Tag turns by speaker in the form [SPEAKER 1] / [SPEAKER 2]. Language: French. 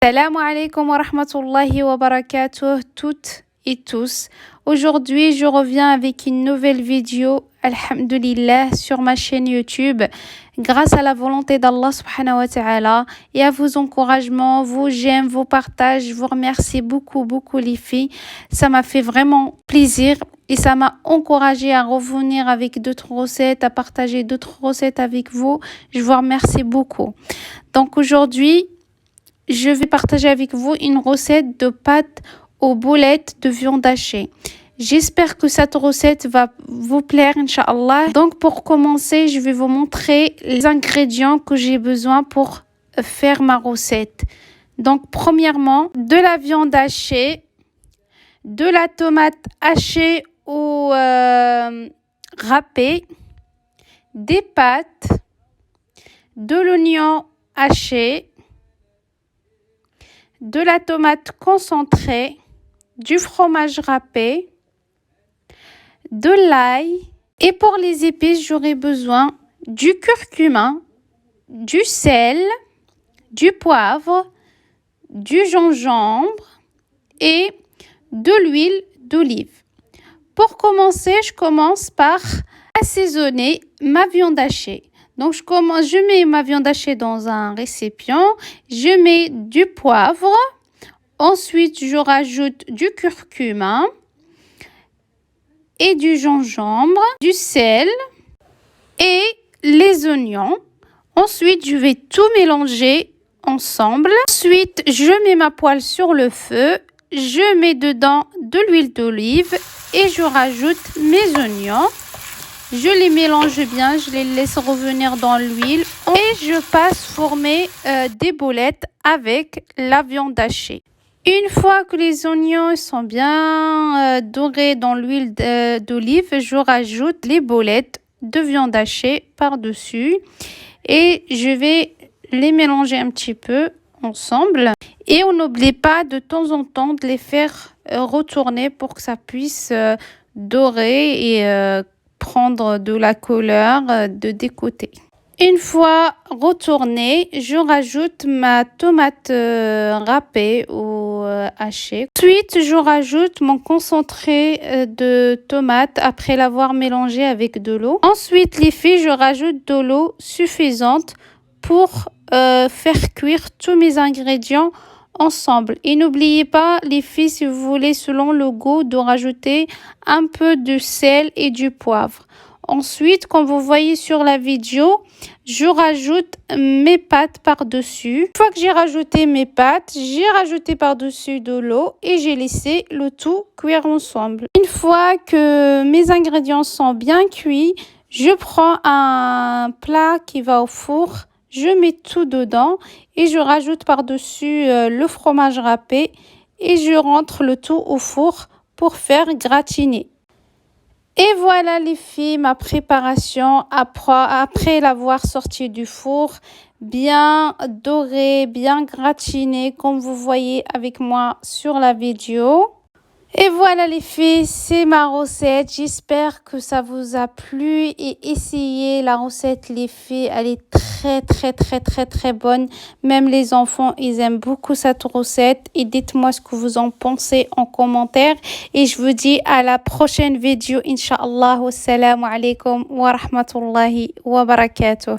[SPEAKER 1] Salam alaikum wa rahmatullahi wa barakatuh toutes et tous. Aujourd'hui, je reviens avec une nouvelle vidéo, alhamdulillah, sur ma chaîne YouTube. Grâce à la volonté d'Allah subhanahu wa ta'ala et à vos encouragements, vos j'aime, vos partages, je vous remercie beaucoup les filles. Ça m'a fait vraiment plaisir et ça m'a encouragé à revenir avec d'autres recettes, à partager d'autres recettes avec vous. Je vous remercie beaucoup. Donc aujourd'hui, je vais partager avec vous une recette de pâtes aux boulettes de viande hachée. J'espère que cette recette va vous plaire, Inch'Allah. Donc pour commencer, je vais vous montrer les ingrédients que j'ai besoin pour faire ma recette. Donc premièrement, de la viande hachée, de la tomate hachée ou râpée, des pâtes, de l'oignon haché, de la tomate concentrée, du fromage râpé, de l'ail et pour les épices, j'aurai besoin du curcuma, du sel, du poivre, du gingembre et de l'huile d'olive. Pour commencer, je commence par assaisonner ma viande hachée. Donc, je mets ma viande hachée dans un récipient, je mets du poivre, ensuite je rajoute du curcuma et du gingembre, du sel et les oignons. Ensuite, je vais tout mélanger ensemble. Ensuite, je mets ma poêle sur le feu, je mets dedans de l'huile d'olive et je rajoute mes oignons. Je les mélange bien, je les laisse revenir dans l'huile et je passe former des boulettes avec la viande hachée. Une fois que les oignons sont bien dorés dans l'huile d'olive, je rajoute les boulettes de viande hachée par-dessus et je vais les mélanger un petit peu ensemble. Et on n'oublie pas de temps en temps de les faire retourner pour que ça puisse dorer et prendre de la couleur des côtés. Une fois retourné, je rajoute ma tomate râpée ou hachée. Ensuite, je rajoute mon concentré de tomate après l'avoir mélangé avec de l'eau. Ensuite, les filles, je rajoute de l'eau suffisante pour faire cuire tous mes ingrédients ensemble. Et n'oubliez pas, les filles, si vous voulez, selon le goût, de rajouter un peu de sel et du poivre. Ensuite, comme vous voyez sur la vidéo, je rajoute mes pâtes par-dessus. Une fois que j'ai rajouté mes pâtes, j'ai rajouté par-dessus de l'eau et j'ai laissé le tout cuire ensemble. Une fois que mes ingrédients sont bien cuits, je prends un plat qui va au four. Je mets tout dedans et je rajoute par-dessus le fromage râpé et je rentre le tout au four pour faire gratiner. Et voilà les filles, ma préparation après l'avoir sorti du four, bien doré, bien gratiné comme vous voyez avec moi sur la vidéo. Et voilà les filles, c'est ma recette. J'espère que ça vous a plu et essayez la recette les filles. Elle est très bonne. Même les enfants, ils aiment beaucoup cette recette. Et dites-moi ce que vous en pensez en commentaire. Et je vous dis à la prochaine vidéo, Inch'Allah. Wassalamu alaikum wa rahmatullahi wa barakatuh.